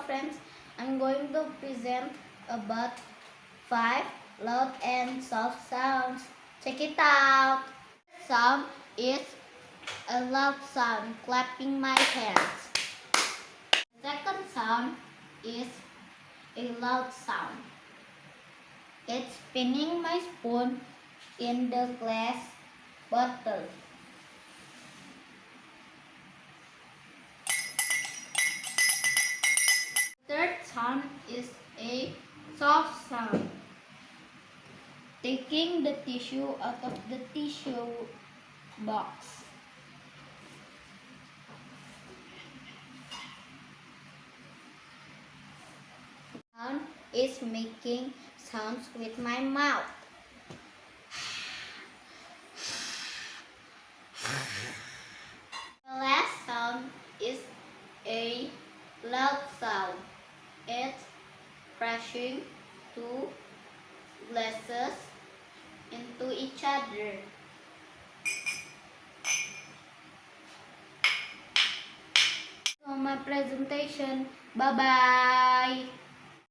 friends, I'm going to present about 5 loud and soft sounds. Check it out. Sound is a loud sound, clapping my hands. Second sound is a loud sound. It's spinning my spoon in the glass bottle. Third sound is a soft sound. Taking the tissue out of the tissue box. Sound is making sounds with my mouth. The last sound is a loud sound. It's crashing two glasses into each other. So my presentation. Bye bye.